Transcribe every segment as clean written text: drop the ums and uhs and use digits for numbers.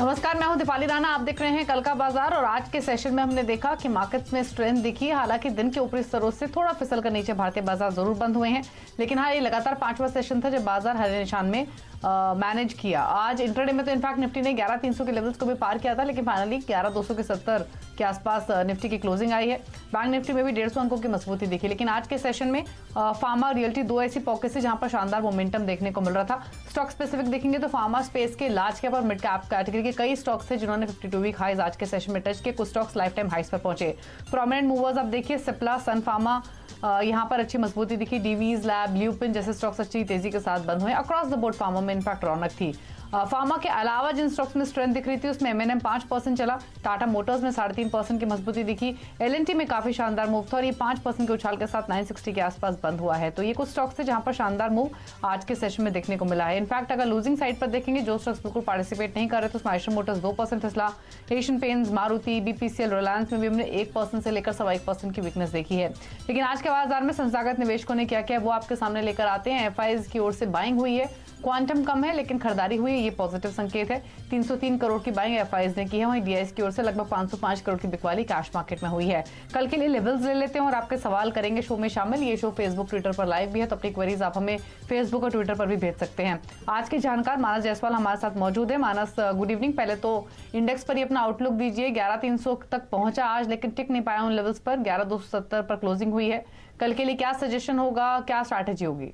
नमस्कार, मैं हूं दीपाली राणा। आप देख रहे हैं कल का बाजार और आज के सेशन में हमने देखा कि मार्केट्स में स्ट्रेंथ दिखी। हालांकि दिन के ऊपरी स्तरों से थोड़ा फिसल कर नीचे भारतीय बाजार जरूर बंद हुए हैं, लेकिन हाँ, ये लगातार 5वां सेशन था जब बाजार हरे निशान में मैनेज किया। आज इंट्राडे में तो इनफैक्ट निफ्टी ने 11,300 के लेवल्स को भी पार किया था, लेकिन फाइनली 11,270 के आसपास निफ्टी की क्लोजिंग आई है। बैंक निफ्टी में भी 150 अंकों की मजबूती दिखी। लेकिन आज के सेशन में फार्मा और रियल्टी दो ऐसी पॉकेट्स है जहां पर शानदार मोमेंटम देखने को मिल रहा था। स्टॉक स्पेसिफिक देखेंगे तो फार्मा स्पेस के लार्ज कैप और मिड कैप कैटेगरी के कई स्टॉक्स थे जिन्होंने 52 वीक हाइज आज के सेशन में टच किए। कुछ स्टॉक्स लाइफ टाइम हाइज पर पहुंचे। प्रोमिनेंट मूवर्स आप देखिए, सिप्ला, सन फार्मा, यहाँ पर अच्छी मजबूती दिखी। डीवीज लैब, ल्यूपिन जैसे स्टॉक्स अच्छी तेजी के साथ बंद हुए। अक्रॉस द बोर्ड फार्मा में इनफैक्ट रौनक थी। फार्मा के अलावा जिन स्टॉक्स में स्ट्रेंथ दिख रही थी उसमें एमएनएम 5% चला, टाटा मोटर्स में 3.5% की मजबूती दिखी, एलएनटी में काफी शानदार मूव था और ये 5% के उछाल के साथ 960 के आसपास बंद हुआ है। तो ये कुछ स्टॉक्स थे जहां पर शानदार मूव आज के सेशन में देखने को मिला है। इनफैक्ट अगर लूजिंग साइड पर देखेंगे, जो स्टॉक्स बिल्कुल पार्टिसिपेट नहीं कर रहे थे उसमें आइशर मोटर्स 2% फिसला, एशियन पेंट्स, मारुति, बीपीसीएल, रिलायंस में भी हमने 1% से लेकर 1.25% की वीकनेस देखी है। लेकिन आज के बाजार में संस्थागत निवेशकों ने क्या किया वो आपके सामने लेकर आते हैं। एफआईज की ओर से बाइंग हुई है, क्वांटम कम है लेकिन खरीदारी हुई है, ये पॉजिटिव संकेत है। 303 करोड़ की बाइंग एफआईज ने की है। वहीं डीआईएस की ओर से लगभग 505 करोड़ की बिकवाली कैश मार्केट में हुई है। कल के लिए लेवल्स ले लेते हैं और आपके सवाल करेंगे शो में शामिल। ये शो फेसबुक, ट्विटर पर लाइव भी है, तो अपनी क्वेरीज आप हमें फेसबुक और ट्विटर पर भी भेज सकते हैं। आज के जानकार मानस जायसवाल हमारे साथ मौजूद है। मानस, गुड इवनिंग। पहले तो इंडेक्स पर ही अपना आउटलुक दीजिए। 11,300 तक पहुंचा आज, लेकिन टिक नहीं पाया उन लेवल्स पर। 11,270 पर क्लोजिंग हुई है। कल के लिए क्या सजेशन होगा, क्या स्ट्रैटेजी होगी?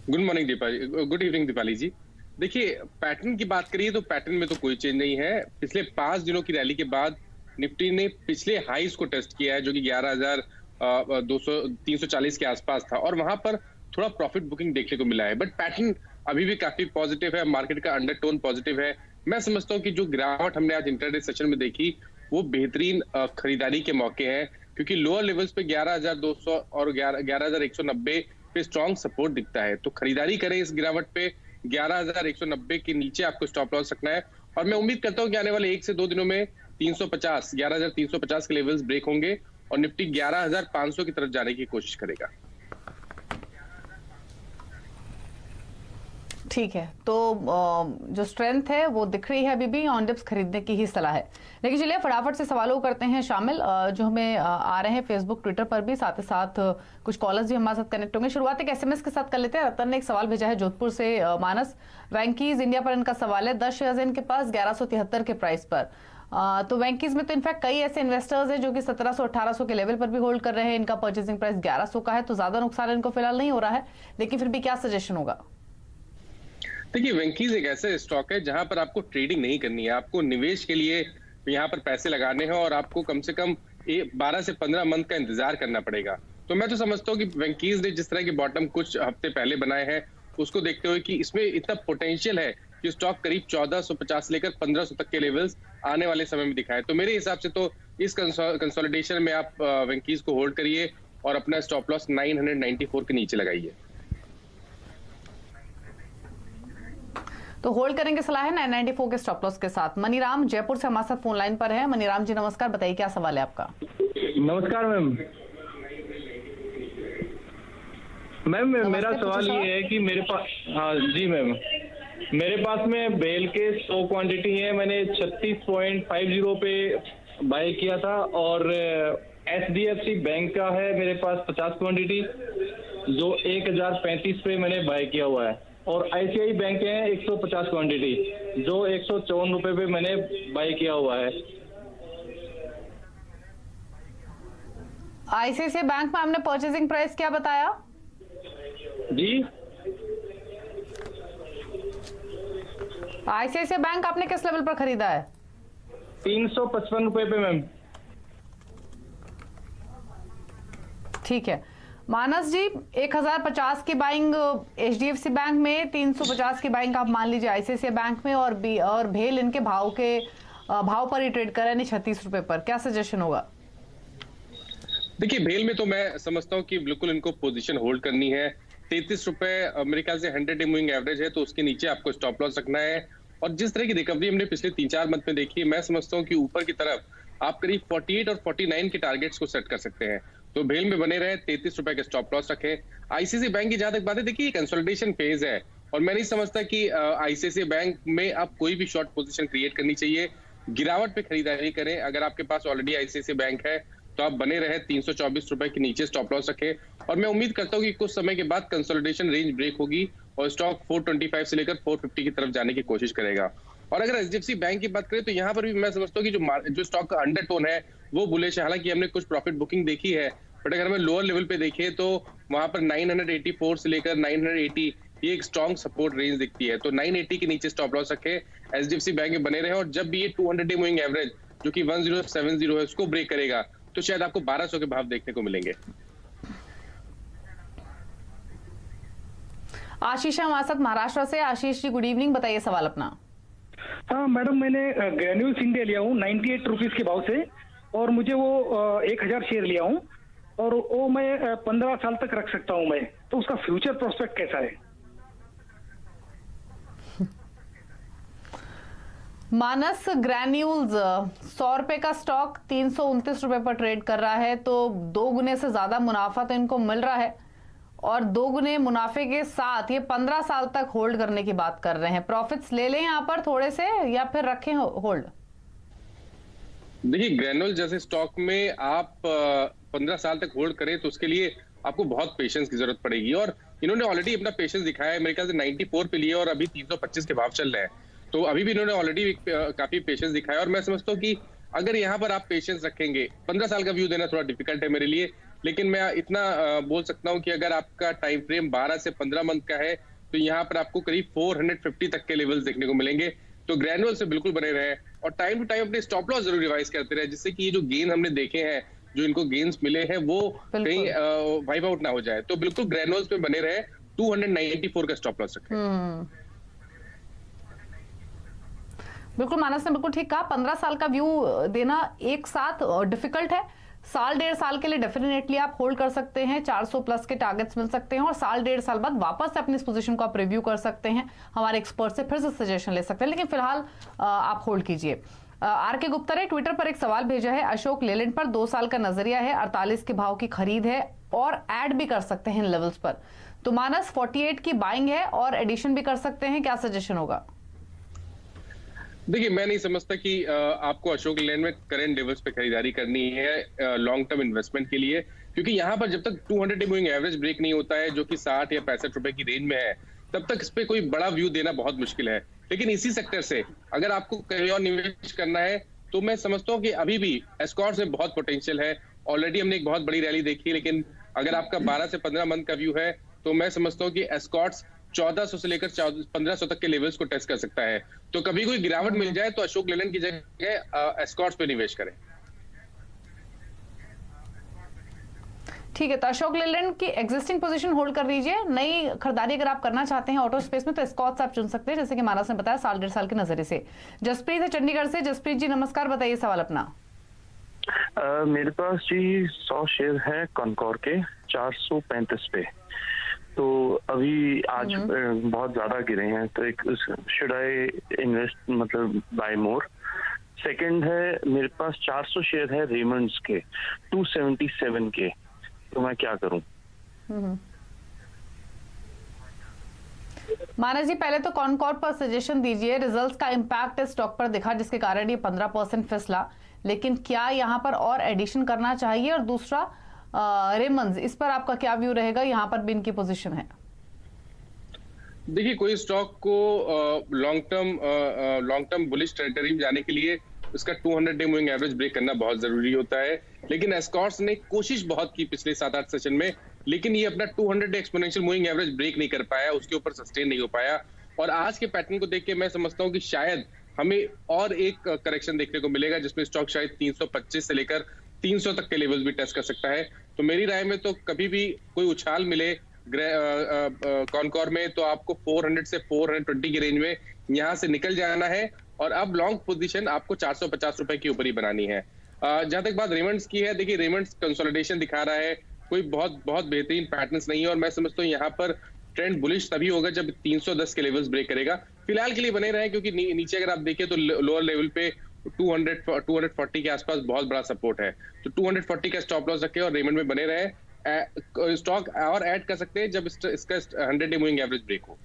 Good morning Deepali, good evening Deepali ji. देखिए, पैटर्न की बात करिए तो पैटर्न में तो कोई चेंज नहीं है। पिछले 5 दिनों की रैली के बाद निफ्टी ने पिछले हाईज को टेस्ट किया है जो कि 11,340 के आसपास था और वहां पर थोड़ा प्रॉफिट बुकिंग देखने को मिला है। बट पैटर्न अभी भी काफी पॉजिटिव है, मार्केट का अंडरटोन पॉजिटिव है। मैं समझता हूँ कि जो गिरावट हमने आज इंटरडे सेशन में देखी वो बेहतरीन खरीदारी के मौके हैं, क्योंकि लोअर लेवल्स पे 11,200 और 11,190 पे स्ट्रॉन्ग सपोर्ट दिखता है। तो खरीदारी करें इस गिरावट पे। 11,190 के नीचे आपको स्टॉप लॉस रखना है और मैं उम्मीद करता हूं कि आने वाले 1 से 2 दिनों में 11,350 के लेवल्स ब्रेक होंगे और निफ्टी 11,500 की तरफ जाने की कोशिश करेगा। ठीक है, तो जो स्ट्रेंथ है वो दिख रही है, अभी भी ऑन डिप्स खरीदने की ही सलाह है। लेकिन चलिए फटाफट से सवालों को करते हैं शामिल जो हमें आ रहे हैं फेसबुक, ट्विटर पर भी। साथ ही साथ कुछ कॉलर्स भी हमारे साथ कनेक्ट होंगे। शुरुआत एक एसएमएस के साथ कर लेते हैं। रतन ने एक सवाल भेजा है जोधपुर से। मानस, वैंकीज इंडिया पर इनका सवाल है। 10 शेयर्स इनके पास 1173 के प्राइस पर। तो वैंकीज में तो इनफैक्ट कई ऐसे इन्वेस्टर्स हैं जो कि 1700-1800 के लेवल पर भी होल्ड कर रहे हैं। इनका परचेसिंग प्राइस 1100 का है, तो ज्यादा नुकसान इनको फिलहाल नहीं हो रहा है, लेकिन फिर भी क्या सजेशन होगा? देखिए, वेंकीज एक ऐसा स्टॉक है जहां पर आपको ट्रेडिंग नहीं करनी है, आपको निवेश के लिए यहाँ पर पैसे लगाने हैं और आपको कम से कम 12 से 15 मंथ का इंतजार करना पड़ेगा। तो मैं तो समझता हूँ कि वेंकीज ने जिस तरह के बॉटम कुछ हफ्ते पहले बनाए हैं उसको देखते हुए कि इसमें इतना पोटेंशियल है कि स्टॉक करीब 1450 लेकर 1500 तक के लेवल्स आने वाले समय में दिखाए। तो मेरे हिसाब से तो इस कंसोलिडेशन में आप वेंकीज को होल्ड करिए और अपना स्टॉप लॉस 994 के नीचे लगाइए। तो होल्ड करेंगे सलाह है 994 के स्टॉप लॉस के साथ। मनीराम जयपुर से हमारे साथ फोन लाइन पर है। मनीराम जी नमस्कार, बताइए क्या सवाल है आपका? नमस्कार मैम। मेरा सवाल ये है कि मेरे पास, हाँ जी मैम, मेरे पास में बेल के 100 क्वांटिटी है। मैंने 36.50 पे बाय किया था और HDFC बैंक का है मेरे पास 50 क्वांटिटी जो 1035 पे मैंने बाय किया हुआ है और ICICI बैंक के हैं 150 क्वांटिटी जो 154 रुपए पे मैंने बाय किया हुआ है। ICICI बैंक में हमने परचेसिंग प्राइस क्या बताया जी? ICICI बैंक आपने किस लेवल पर खरीदा है? 355 रुपए पे मैम। ठीक है मानस जी, 1050 की बाइंग HDFC बैंक में, 350 की बाइंग आप मान लीजिए ICICI बैंक में और भेल इनके भाव पर ही ट्रेड कर रहे हैं 36 रुपए पर। क्या सजेशन होगा? देखिए, भेल में तो मैं समझता हूँ कि बिल्कुल इनको पोजीशन होल्ड करनी है। 33 रुपए मेरे ख्याल से 100 डे मूविंग एवरेज है, तो उसके नीचे आपको स्टॉप लॉस रखना है। और जिस तरह की रिकवरी हमने पिछले 3-4 मंथ में देखी है, मैं समझता हूँ कि ऊपर की तरफ आप करीब 48 और 49 के टारगेट्स को सेट कर सकते हैं। तो भेल में बने रहे, 33 रुपए के स्टॉप लॉस रखें। ICICI बैंक की जहां तक बात है, देखिए कंसोलिडेशन फेज है और मैं नहीं समझता कि आईसीआईसीआई बैंक में आप कोई भी शॉर्ट पोजीशन क्रिएट करनी चाहिए। गिरावट पे खरीदारी करें। अगर आपके पास ऑलरेडी आईसीआईसीआई बैंक है तो आप बने रहे 324 रुपए के नीचे स्टॉप लॉस रखें, और मैं उम्मीद करता हूँ कि कुछ समय के बाद कंसोलिडेशन रेंज ब्रेक होगी और स्टॉक 425 से लेकर 450 की तरफ जाने की कोशिश करेगा। और अगर एचडीएफसी बैंक की बात करें तो यहाँ पर भी मैं समझता हूँ कि जो स्टॉक का अंडरटोन है वो बुलिश है। हालांकि हमने कुछ प्रॉफिट बुकिंग देखी है, बट अगर हमें लोअर लेवल पे देखें तो वहां पर 984 से लेकर 980 ये एक स्ट्रॉन्ग सपोर्ट रेंज दिखती है। तो 980 के नीचे स्टॉप लॉस रखे, एचडीएफसी बैंक में बने रहे, और जब भी ये 200 डे मूविंग एवरेज जो कि 1070 है उसको ब्रेक करेगा तो शायद आपको 1200 के भाव देखने को मिलेंगे। आशीष हमारे साथ महाराष्ट्र से। आशीष जी गुड इवनिंग, बताइए सवाल अपना। हाँ मैडम, मैंने ग्रेन्यूल्स इंडिया लिया हूँ 98 रुपीज के भाव से, और मुझे वो 1000 शेयर लिया हूँ, और वो मैं 15 साल तक रख सकता हूँ मैं, तो उसका फ्यूचर प्रोस्पेक्ट कैसा है? मानस ग्रैन्यूल्स 100 रुपए का स्टॉक 329 रुपए पर ट्रेड कर रहा है, तो 2 गुने से ज्यादा मुनाफा तो इनको मिल रहा है, और 2 गुने मुनाफे के साथ ये 15 साल तक होल्ड करने की बात कर रहे हैं। प्रॉफिट्स ले लें यहाँ पर थोड़े से या फिर रखें होल्ड? देखिए, ग्रैन्यूल जैसे स्टॉक में आप 15 साल तक होल्ड करें तो उसके लिए आपको बहुत पेशेंस की जरूरत पड़ेगी, और इन्होंने ऑलरेडी अपना पेशेंस दिखाया है। मेरे ख्याल से 94 पे लिए और अभी 325 के भाव चल रहे हैं, तो अभी भी इन्होंने ऑलरेडी काफी पेशेंस दिखाया। और मैं समझता हूँ कि अगर यहाँ पर आप पेशेंस रखेंगे, 15 साल का व्यू देना थोड़ा डिफिकल्ट है मेरे लिए, लेकिन मैं इतना बोल सकता हूँ कि अगर आपका टाइम फ्रेम 12 से 15 मंथ का है तो यहाँ पर आपको करीब 450 तक के लेवल्स देखने को मिलेंगे। तो ग्रैन्यूल से बिल्कुल बने रहे, और टाइम टू टाइम अपने स्टॉप लॉस जरूर रिवाइज करते रहे, जिससे कि ये जो गेन हमने देखे हैं, जो इनको गेन्स मिले हैं, वो कहीं वाइप आउट ना हो जाए। तो बिल्कुल ग्रैन्यूल्स पे बने रहे, 294 का स्टॉप लॉस रखें। बिल्कुल मानस ने बिल्कुल ठीक कहा। 15 साल का व्यू देना एक साथ डिफिकल्ट है। साल 1.5 साल के लिए डेफिनेटली आप होल्ड कर सकते हैं, 400 प्लस के टारगेट्स मिल सकते हैं, और साल 1.5 साल बाद वापस से अपनी इस पोजीशन को आप रिव्यू कर सकते हैं, हमारे एक्सपर्ट से फिर से सजेशन ले सकते हैं, लेकिन फिलहाल आप होल्ड कीजिए। आर के गुप्ता ने ट्विटर पर एक सवाल भेजा है। अशोक लेलैंड पर 2 साल का नजरिया है, 48 के भाव की खरीद है और ऐड भी कर सकते हैं इन लेवल्स पर। तो मानस 48 की बाइंग है और एडिशन भी कर सकते हैं, क्या सजेशन होगा? देखिए, मैं नहीं समझता कि आपको अशोक लेलैंड में करंट लेवल्स पे खरीदारी करनी है लॉन्ग टर्म इन्वेस्टमेंट के लिए, क्योंकि यहाँ पर जब तक 200 डे मूविंग एवरेज ब्रेक नहीं होता है, जो कि 60 या 65 रुपए की रेंज में है, तब तक इस पे कोई बड़ा व्यू देना बहुत मुश्किल है। लेकिन इसी सेक्टर से अगर आपको कहीं और निवेश करना है तो मैं समझता हूँ कि अभी भी एस्कॉर्ट्स में बहुत पोटेंशियल है। ऑलरेडी हमने एक बहुत बड़ी रैली देखी है, लेकिन अगर आपका 12 से 15 मंथ का व्यू है तो मैं समझता हूँ कि एस्कॉर्ट्स 1400 से लेकर 1500 तक के लेवल्स को टेस्ट कर सकता है। तो कभी कोई गिरावट मिल जाए तो अशोक लेलैंड की जगह एस्कॉर्ट्स पे निवेश करें। ठीक है, तो अशोक लेलैंड की एग्जिस्टिंग पोजीशन होल्ड कर लीजिए। नई खरीदारी अगर आप करना चाहते हैं ऑटो स्पेस में तो एस्कॉर्ट्स आप चुन सकते हैं, जैसे कि मानस ने बताया, साल 1.5 साल के नजरिए से। जसप्रीत है चंडीगढ़ से। जसप्रीत जी नमस्कार, बताइए सवाल अपना। मेरे पास जी 100 शेयर है कॉनकोर के 435 पे, तो अभी आज बहुत ज्यादा गिरे हैं, तो एक शुड आई इन्वेस्ट, मतलब बाय मोर? सेकंड है, मेरे पास 400 शेयर है रेमंड्स के 277 के, तो मैं क्या करूं? मानस जी पहले तो कॉनकोर पर सजेशन दीजिए। रिजल्ट्स का इम्पैक्ट इस स्टॉक पर दिखा, जिसके कारण ये 15% फिसला, लेकिन क्या यहाँ पर और एडिशन करना चाहिए? और दूसरा रेमंड्स, इस पर आपका क्या व्यू रहेगा? यहाँ पर भी इनकी पोजीशन है। देखिए, कोई स्टॉक को लॉन्ग टर्म बुलिश टेरिटरी में जाने के लिए उसका 200 डे मूविंग एवरेज ब्रेक करना बहुत जरूरी होता है। लेकिन एस्कॉर्ट्स ने कोशिश बहुत की पिछले 7-8 सेशन में, लेकिन ये अपना 200 day exponential moving average break नहीं कर पाया, उसके ऊपर सस्टेन नहीं हो पाया। और आज के पैटर्न को देख के मैं समझता हूँ कि शायद हमें और एक करेक्शन देखने को मिलेगा, जिसमें स्टॉक शायद 325 से लेकर 300 तक के लेवल भी टेस्ट कर सकता है। तो मेरी राय में तो कभी भी कोई उछाल मिले कॉनकोर में तो आपको 400 से 420 की रेंज में यहां से निकल जाना है, और अब लॉन्ग पोजीशन आपको 450 रुपए के ऊपर ही बनानी है। जहां तक बात रेमंड्स की है, देखिए रेमंड्स कंसोलिडेशन दिखा रहा है, कोई बहुत बेहतरीन पैटर्न्स नहीं है, और मैं समझता हूँ यहाँ पर ट्रेंड बुलिश तभी होगा जब 310 के लेवल्स ब्रेक करेगा। फिलहाल के लिए बने रहे, क्योंकि नीचे अगर आप देखिए तो लोअर लेवल पे 240 के आसपास बहुत बड़ा सपोर्ट है, तो 240 का स्टॉप लॉस रखे और रेमंड में बने रहे। स्टॉक और ऐड कर सकते हैं जब इसका 100 डे मूविंग एवरेज ब्रेक हो।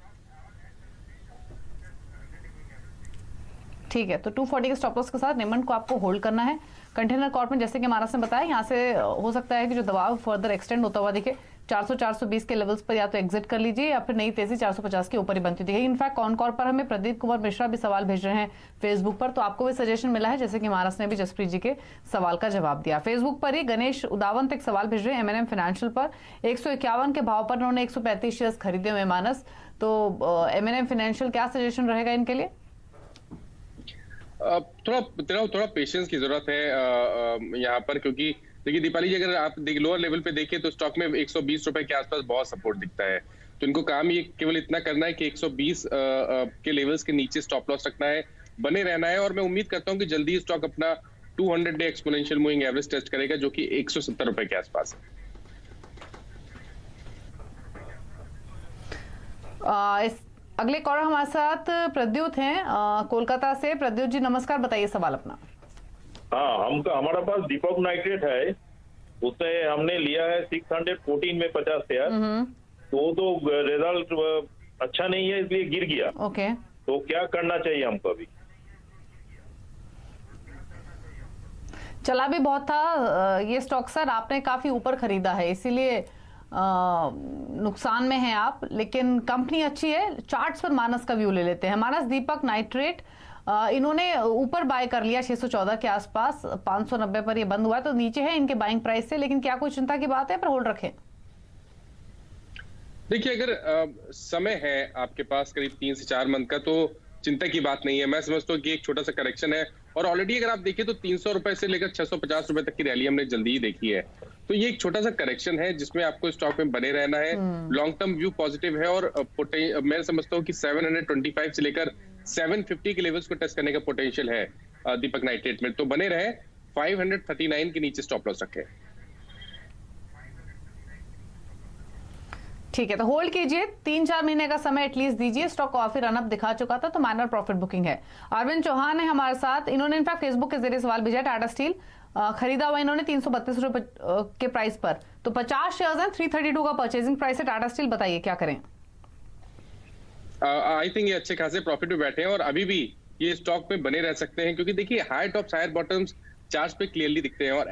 ठीक है, तो 240 के स्टॉप लॉस के साथ निमन को आपको होल्ड करना है। कंटेनर कॉर्प में जैसे कि मानस ने बताया, यहाँ से हो सकता है कि जो दबाव फर्दर एक्सटेंड होता हुआ दिखे 400-420 के लेवल्स पर, या तो एग्जिट कर लीजिए या फिर नई तेजी 450 के ऊपर ही बनती दिखेगी। इनफैक्ट कॉनकॉर्प पर हमें प्रदीप कुमार मिश्रा भी सवाल भेज रहे हैं फेसबुक पर, तो आपको भी सजेशन मिला है जैसे कि मानस ने भी जसप्रीत जी के सवाल का जवाब दिया। फेसबुक पर ही गणेश उदावंत एक सवाल भेज रहे हैं M&M फाइनेंशियल पर, 151 के भाव पर उन्होंने 135 शेयर्स खरीदे हुए मानस, तो M&M फाइनेंशियल क्या सजेशन रहेगा इनके लिए? थोड़ा पेशेंस की जरूरत है यहाँ पर, क्योंकि देखिए दीपाली जी, अगर आप लोअर लेवल पे देखिए तो स्टॉक में 120 रुपए के आसपास बहुत सपोर्ट दिखता है। तो इनको काम ये केवल इतना करना है कि 120 के लेवल्स के नीचे स्टॉप लॉस रखना है, बने रहना है, और मैं उम्मीद करता हूँ कि जल्दी स्टॉक अपना 200 day exponential moving average test करेगा, जो कि 170 रुपए के आसपास है। इस अगले कॉलर हमारे साथ प्रद्युत हैं कोलकाता से। प्रद्युत जी नमस्कार, बताइए सवाल अपना। हाँ, हमारा पास दीपक नाइट्रेट है, उससे हमने लिया है 614 में 50 शेयर, तो रिजल्ट अच्छा नहीं है, इसलिए गिर गया। ओके, तो क्या करना चाहिए हमको अभी? चला भी बहुत था ये स्टॉक सर, आपने काफी ऊपर खरीदा है, इसीलिए नुकसान में हैं आप, लेकिन कंपनी अच्छी है। चार्ट्स पर मानस का व्यू ले लेते हैं। मानस दीपक नाइट्रेट इन्होंने ऊपर बाय कर लिया 614 के आसपास, 590 पर ये बंद हुआ है, तो नीचे है इनके बाइंग प्राइस से, लेकिन क्या कोई चिंता की बात है पर होल्ड रखें? देखिए, अगर समय है आपके पास करीब 3 से 4 मंथ का, तो चिंता की बात नहीं है। मैं समझता हूँ कि एक छोटा सा करेक्शन है, और ऑलरेडी अगर आप देखिए तो 300 रुपए से लेकर 650 रुपए तक की रैली हमने जल्दी ही देखी है। तो ये एक छोटा सा करेक्शन है जिसमें आपको स्टॉक में बने रहना है। लॉन्ग टर्म व्यू पॉजिटिव है, और मैं समझता हूँ कि 725 से लेकर 750 के लेवल्स को टेस्ट करने का पोटेंशियल है दीपक नाइट्रेट में, तो बने रहे। 539 के नीचे स्टॉप लॉस रखे। ठीक है, तो होल्ड कीजिए, 3-4 महीने का समय एटलीस्ट दीजिए। स्टॉक काफी रनअप दिखा चुका था, तो माइनर प्रॉफिट बुकिंग है। अरविंद चौहान है हमारे साथ, इन्होंने इनफैक्ट फेसबुक के जरिए सवाल भेजा। टाटा स्टील खरीदा हुआ इन्होंने 332 रुपए के प्राइस पर, तो 50 शेयर्स हैं, 332 का परचेजिंग प्राइस है टाटा स्टील, बताइए क्या करें? आई थिंक ये अच्छे खासे प्रॉफिट में बैठे हैं, और अभी भी ये स्टॉक पे बने रह सकते हैं, क्योंकि देखिए high tops higher bottoms charts पे क्लियरली दिखते हैं, और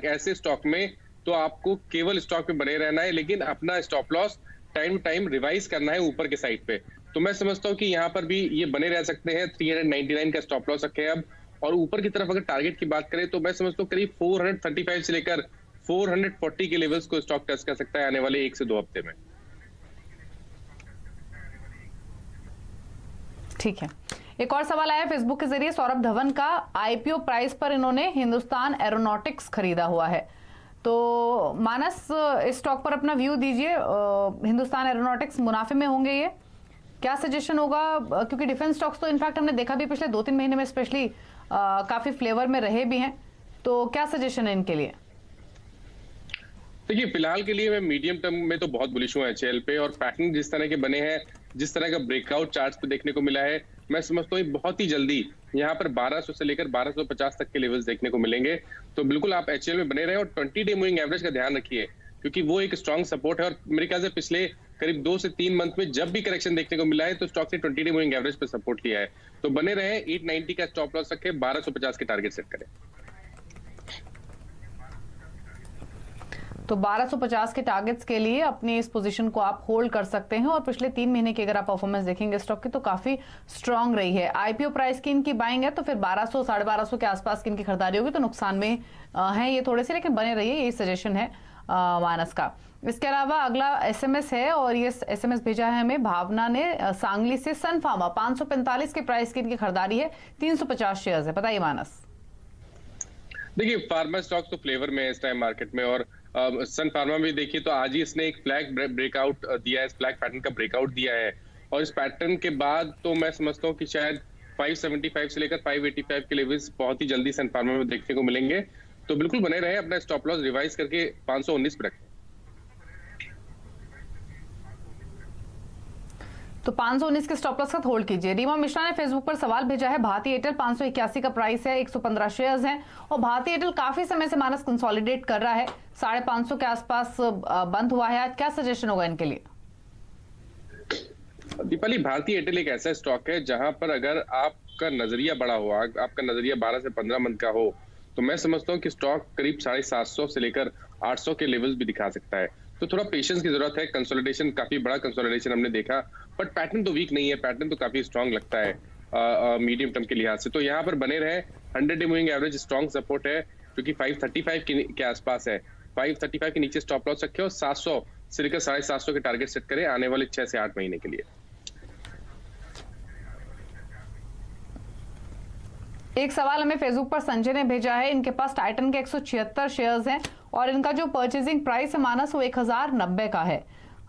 ऐसे स्टॉक में तो आपको केवल स्टॉक में बने रहना है, लेकिन अपना stop loss time to time revise करना है ऊपर के साइड पे। तो मैं समझता हूँ कि यहाँ पर भी ये बने रह सकते हैं। 399 का स्टॉप लॉस रखे हैं अब, और ऊपर की तरफ अगर टारगेट की बात करें तो मैं समझता हूँ करीब 435 से लेकर 440 के लेवल्स को स्टॉक टेस्ट कर सकता है आने वाले 1 से 2 हफ्ते में। ठीक है, एक और सवाल आया फेसबुक के जरिए सौरभ धवन का। आईपीओ प्राइस पर इन्होंने हिंदुस्तान एरोनॉटिक्स खरीदा हुआ है, तो मानस इस स्टॉक पर अपना व्यू दीजिए। हिंदुस्तान एरोनॉटिक्स मुनाफे में होंगे, ये क्या सजेशन होगा? क्योंकि डिफेंस स्टॉक्स तो इनफैक्ट हमने देखा भी पिछले 2-3 महीने में स्पेशली काफी फ्लेवर में रहे भी हैं, तो क्या सजेशन है इनके लिए? देखिए, फिलहाल के लिए मैं मीडियम टर्म में तो बहुत बुलिश हूँ एचएएल पे, और पैटर्न जिस तरह के बने हैं, जिस तरह का ब्रेकआउट चार्ट्स पे देखने को मिला है, मैं समझता हूँ बहुत ही जल्दी यहाँ पर 1200 से लेकर 1250 तक के लेवल्स देखने को मिलेंगे। तो बिल्कुल आप एचएएल में बने रहे, और 20 डे मूविंग एवरेज का ध्यान रखिए, क्योंकि वो एक स्ट्रॉन्ग सपोर्ट है, और मेरे ख्याल से पिछले करीब 2 से 3 मंथ में जब भी करेक्शन देखने को मिला है तो स्टॉक ने 20 डे मूविंग एवरेज पे सपोर्ट लिया है। तो बने रहे, 890 का स्टॉप लॉस रखे, 1250 के टारगेट सेट करें। तो 1250 के टारगेट्स के लिए अपनी इस पोजीशन को आप होल्ड कर सकते हैं, और पिछले 3 महीने की अगर आप परफॉर्मेंस देखेंगे स्टॉक की तो काफी स्ट्रांग रही है। आईपीओ प्राइस की इनकी बाइंग है, तो फिर 1200 1250 के आसपास की इनकी खरीदारी होगी, तो नुकसान में है ये थोड़े से, लेकिन बने रहिए, यही सजेशन है मानस का। इसके अलावा अगला एसएमएस है, और ये एसएमएस भेजा है हमें भावना ने सांगली से। सन फार्मा 545 के प्राइस की इनकी खरीदारी है, 350 शेयर्स है, बताइए मानस। देखिए, फार्मा स्टॉक्स तो फ्लेवर में है इस टाइम मार्केट में, और सन फार्मा भी देखिए तो आज ही इसने एक फ्लैग ब्रेकआउट दिया है, इस फ्लैग पैटर्न का ब्रेकआउट दिया है, और इस पैटर्न के बाद तो मैं समझता हूँ कि शायद 575 से लेकर 585 के लेवल्स बहुत ही जल्दी सन फार्मा में देखने को मिलेंगे। तो बिल्कुल बने रहे, अपना स्टॉप लॉस रिवाइज करके 519 पे रखें। तो 519 के स्टॉप लॉस का होल्ड कीजिए। रीमा मिश्रा ने फेसबुक पर सवाल भेजा है। भारतीय एयरटेल 581 का प्राइस है, 115 शेयर्स हैं, और भारतीय एयरटेल काफी समय से मानस कंसोलिडेट कर रहा है, 550 के आसपास बंद हुआ है, आज क्या सजेशन होगा इनके लिए? दीपाली, भारतीय एयरटेल एक ऐसा स्टॉक है जहां पर अगर आपका नजरिया बड़ा हो, आपका नजरिया 12 से 15 मंथ का हो, तो मैं समझता हूं कि स्टॉक करीब 750 से लेकर 800 के लेवल्स भी दिखा सकता है। तो थोड़ा पेशेंस की जरूरत है। कंसोलिडेशन, काफी बड़ा कंसोलिडेशन हमने देखा, बट पैटर्न तो वीक नहीं है, पैटर्न तो काफी स्ट्रांग लगता है मीडियम टर्म के लिहाज से। तो यहाँ पर बने रहे। 100 day moving average strong support है जो कि 535 के आसपास है। 535 के नीचे स्टॉप लॉस रखे और 700 से लेकर 750 के टारगेट सेट करें आने वाले 6 से 8 महीने के लिए। एक सवाल हमें फेसबुक पर संजय ने भेजा है। इनके पास टाइटन के 176 शेयर्स हैं और इनका जो परचेजिंग प्राइस है मानस वो 1090 का है।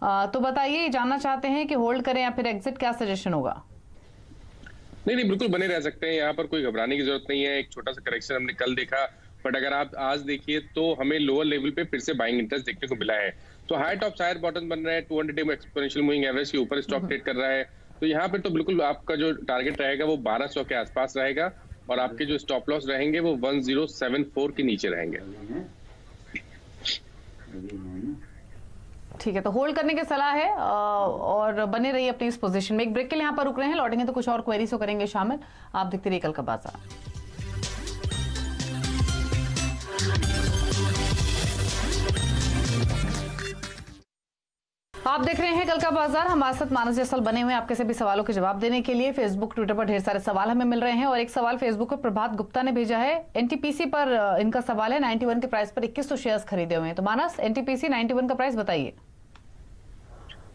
तो बताइए, जानना चाहते हैं कि होल्ड करें या फिर एग्जिट, क्या सजेशन होगा? नहीं, बिल्कुल बने रह सकते हैं। यहाँ पर कोई घबराने की जरूरत नहीं है। एक छोटा सा करेक्शन हमने कल देखा, बट अगर आप आज देखिए तो हमें लोअर लेवल पे फिर से बाइंग इंटरेस्ट देखने को मिला है। तो हाई टॉप हायर बॉटम बन रहा है। 200 डे एक्सपोनेंशियल मूविंग एवरेज के ऊपर स्टॉक ट्रेड कर रहा है। तो यहाँ पे तो बिल्कुल आपका जो टारगेट रहेगा वो 1200 के आसपास रहेगा और आपके जो स्टॉप लॉस रहेंगे वो 1074 के नीचे रहेंगे। ठीक है, तो होल्ड करने की सलाह है और बने रहिए अपनी इस पोजीशन में। एक ब्रेक के लिए यहाँ पर रुक रहे हैं, लौटेंगे तो कुछ और क्वेरीज करेंगे शामिल। आप देखते रहिए कल का बाजार। आप देख रहे हैं कल का बाजार। हमारे साथ मानस जैसल बने हुए हैं आपके सभी सवालों के जवाब देने के लिए। फेसबुक, ट्विटर पर ढेर सारे सवाल हमें मिल रहे हैं और एक सवाल फेसबुक पर प्रभात गुप्ता ने भेजा है। एनटीपीसी पर इनका सवाल है। 91 के प्राइस पर 2100 शेयर्स खरीदे हुए हैं। तो मानस, एनटीपीसी 91 का प्राइस बताइए।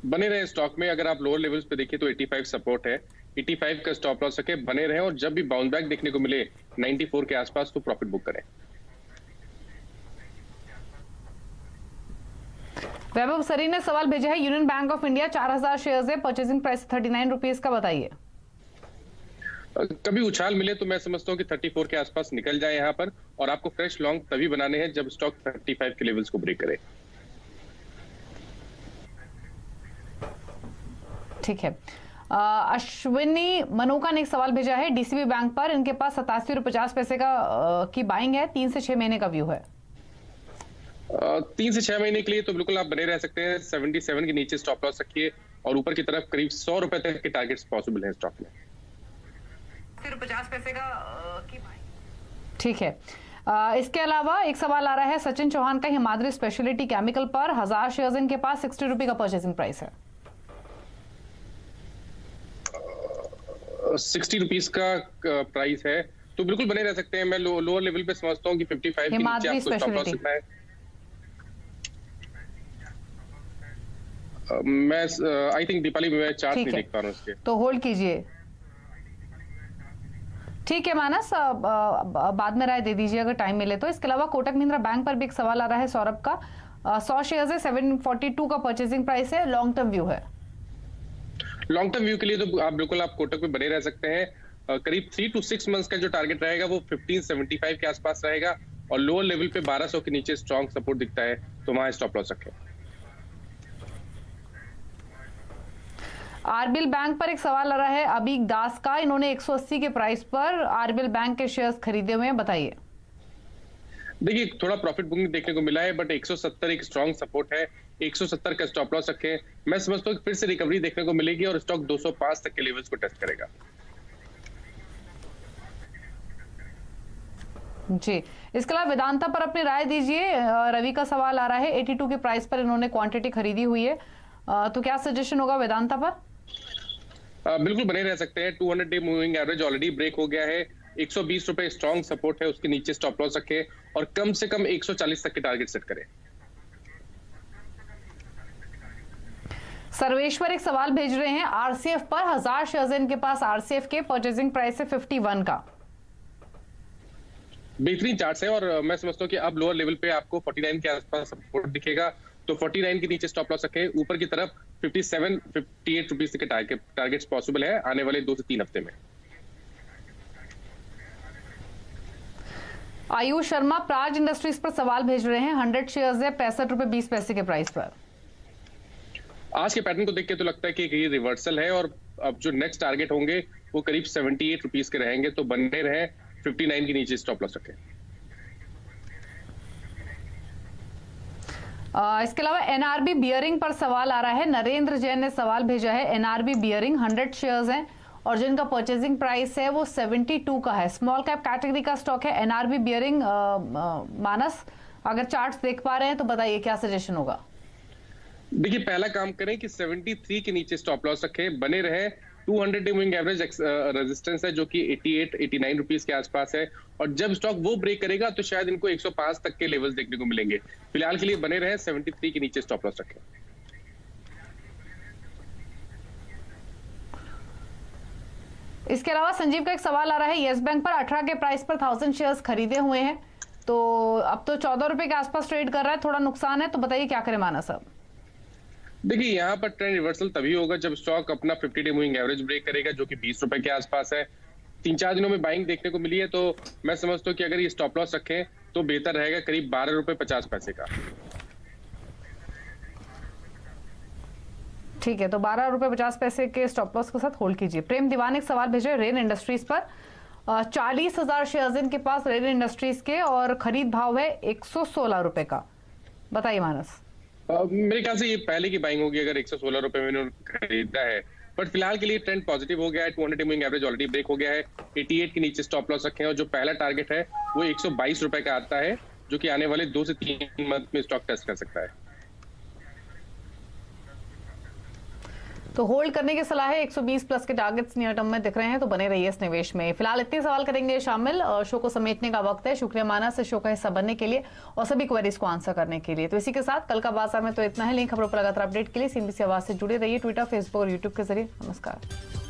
बने रहे स्टॉक में। अगर आप लोअर लेवल्स पे देखिए तो 85 सपोर्ट है। 85 का स्टॉप लॉस रखे, बने रहे और जब भी बाउंस बैक देखने को मिले 94 के आसपास तो प्रॉफिट बुक करें। वैभव सरी ने सवाल भेजा है। Union bank of India 4000 shares है, परचेजिंग प्राइस 39 रुपीज का, बताइए। कभी उछाल मिले तो मैं समझता हूँ कि 34 के आसपास निकल जाए यहाँ पर, और आपको फ्रेश लॉन्ग तभी बनाने हैं जब स्टॉक 35 के लेवल्स को ब्रेक करे। ठीक है। अश्विनी मनोका ने एक सवाल भेजा है डीसीबी बैंक पर। इनके पास 87.50 का की बाइंग है। 3 से 6 महीने का व्यू है। 3 से 6 महीने के लिए तो बिल्कुल आप बने रह सकते हैं। 77 के नीचे स्टॉप लॉस रखिए और ऊपर की तरफ करीब 100 रुपए तक के टारगेट्स पॉसिबल हैं स्टॉक में। 50 का की बाइंग। ठीक है। इसके अलावा एक सवाल आ रहा है सचिन चौहान का हिमाद्री स्पेशलिटी केमिकल पर। 1000 शेयर्स इनके पास, 60 रुपए का परचेजिंग प्राइस है। 60 रुपीज का प्राइस है तो बिल्कुल बने रह सकते हैं। मैं लोअर लेवल पे समझता हूँ कि 55 के नीचे आपको स्टॉप लॉस रखना है। मैं आई थिंक दीपाली मैं चार्ट नहीं देख पा रहा हूँ इसके, तो होल्ड कीजिए। ठीक है मानस, बाद में राय दे दीजिए अगर टाइम मिले तो। इसके अलावा कोटक महिंद्रा बैंक पर भी एक सवाल आ रहा है सौरभ का। 100 शेयर्स है, 742 का परचेजिंग प्राइस है, लॉन्ग टर्म व्यू है। लॉन्ग टर्म व्यू के लिए तो आप बिल्कुल आप कोटक में बने रह सकते हैं। करीब 3 to 6 मंथ्स का जो टारगेट रहेगा वो 1575 के आसपास रहेगा और लोअर लेवल पे 1200 के नीचे स्ट्रॉन्ग सपोर्ट दिखता है, तो वहां स्टॉप लॉस रखें। आरबीएल बैंक पर एक सवाल आ रहा है अभी दास का। इन्होंने 180 के प्राइस पर आरबीएल बैंक के शेयर्स खरीदे हुए हैं, बताइए। देखिए थोड़ा प्रॉफिट बुकिंग देखने को मिला है, बट 170 एक स्ट्रॉन्ग सपोर्ट है। 170 का स्टॉप लॉस रखें। मैं समझता हूँ कि फिर से रिकवरी देखने को मिलेगी और स्टॉक 205 तक के लेवल्स को टेस्ट करेगा। जी, इसके अलावा वेदांता पर अपनी राय दीजिए। रवि का सवाल आ रहा है 82 के प्राइस पर इन्होंने क्वांटिटी खरीदी हुई है, तो क्या सजेशन होगा वेदांता पर? बिल्कुल बने रह सकते हैं। 200 day moving average already break हो गया है। 120 रुपए स्ट्रॉन्ग सपोर्ट है, उसके नीचे स्टॉप लॉस रखें और कम से कम 140 तक के टारगेट सेट करें। सर्वेश्वर एक सवाल भेज रहे हैं आरसीएफ पर। 1000 शेयर्स इनके पास आरसीएफ के, परचेजिंग प्राइस है 51 का। बेहतरीन चार्ट है और मैं समझता हूँ कि अब लोअर लेवल पे आपको 49 के आसपास सपोर्ट दिखेगा, तो 49 के नीचे स्टॉप लॉस रखें। ऊपर की तरफ 57, 58 रुपीज तक के टारगेट्स पॉसिबल है आने वाले 2 से 3 हफ्ते में। आयुष शर्मा प्राज इंडस्ट्रीज पर सवाल भेज रहे हैं। 100 शेयर्स है, 65 रुपए 20 पैसे के प्राइस पर। आज के पैटर्न को देख के तो लगता है कि ये रिवर्सल है और अब जो नेक्स्ट टारगेट होंगे वो करीब 78 रुपीज के रहेंगे, तो बने रहे। 59 के नीचे स्टॉप लॉस रखें। इसके अलावा एनआरबी बियरिंग पर सवाल आ रहा है। नरेंद्र जैन ने सवाल भेजा है। एनआरबी बियरिंग 100 शेयर्स हैं और जिनका परचेजिंग प्राइस है वो 72 का है। स्मॉल कैप कैटेगरी का स्टॉक है एनआरबी बियरिंग। मानस, अगर चार्ट्स देख पा रहे हैं तो बताइए क्या सजेशन होगा। देखिए, पहला काम करें कि 73 के नीचे स्टॉप लॉस रखें, बने रहे। 200 डे मूविंग एवरेज रेजिस्टेंस है जो कि 88-89 रुपीस के आसपास है, और जब स्टॉक वो ब्रेक करेगा तो शायद इनको 105 तक के लेवल्स देखने को मिलेंगे। फिलहाल के लिए बने रहे, 73 के नीचे स्टॉप लॉस रखें। इसके अलावा संजीव का एक सवाल आ रहा है। येस बैंक पर 18 के प्राइस पर 1000 शेयर्स खरीदे हुए हैं, तो अब तो 14 रुपए के आसपास ट्रेड कर रहा है, थोड़ा नुकसान है, तो बताइए क्या करें मानस साहब। देखिए, यहाँ पर ट्रेंड रिवर्सल तभी होगा जब स्टॉक अपना 50 डे मूविंग एवरेज ब्रेक करेगा जो कि 20 रुपए के आसपास है। 3-4 दिनों में बाइंग देखने को मिली है, तो मैं समझता हूँ कि अगर ये स्टॉप लॉस रखें तो बेहतर रहेगा, करीब 12 रुपए 50 पैसे का। ठीक है, तो 12 रुपए 50 पैसे के स्टॉप लॉस के साथ होल्ड कीजिए। प्रेम दीवान एक सवाल भेजे रेन इंडस्ट्रीज पर। 40,000 शेयर्स इनके पास रेन इंडस्ट्रीज के और खरीद भाव है 116 रुपए का, बताइए मानस। मेरे ख्याल से ये पहले की बाइंग होगी अगर 116 रुपए में इन्होंने खरीदा है, बट फिलहाल के लिए ट्रेंड पॉजिटिव हो गया है। 200 day moving average already break हो गया है। 88 के नीचे स्टॉप लॉस रखे हैं और जो पहला टारगेट है वो 122 रुपए का आता है जो कि आने वाले 2 से 3 मंथ में स्टॉक टेस्ट कर सकता है। तो होल्ड करने की सलाह है। 120 प्लस के टारगेट्स नियर टर्म में दिख रहे हैं, तो बने रहिए इस निवेश में। फिलहाल इतने सवाल करेंगे शामिल, शो को समेटने का वक्त है। शुक्रिया मानस से शो का हिस्सा बनने के लिए और सभी क्वेरीज को आंसर करने के लिए। तो इसी के साथ कल का बाजार में तो इतना है। लिंक खबरों पर लगातार अपडेट के लिए CNBC आवाज से जुड़े रहिए, ट्विटर, फेसबुक और यूट्यूब के जरिए। नमस्कार।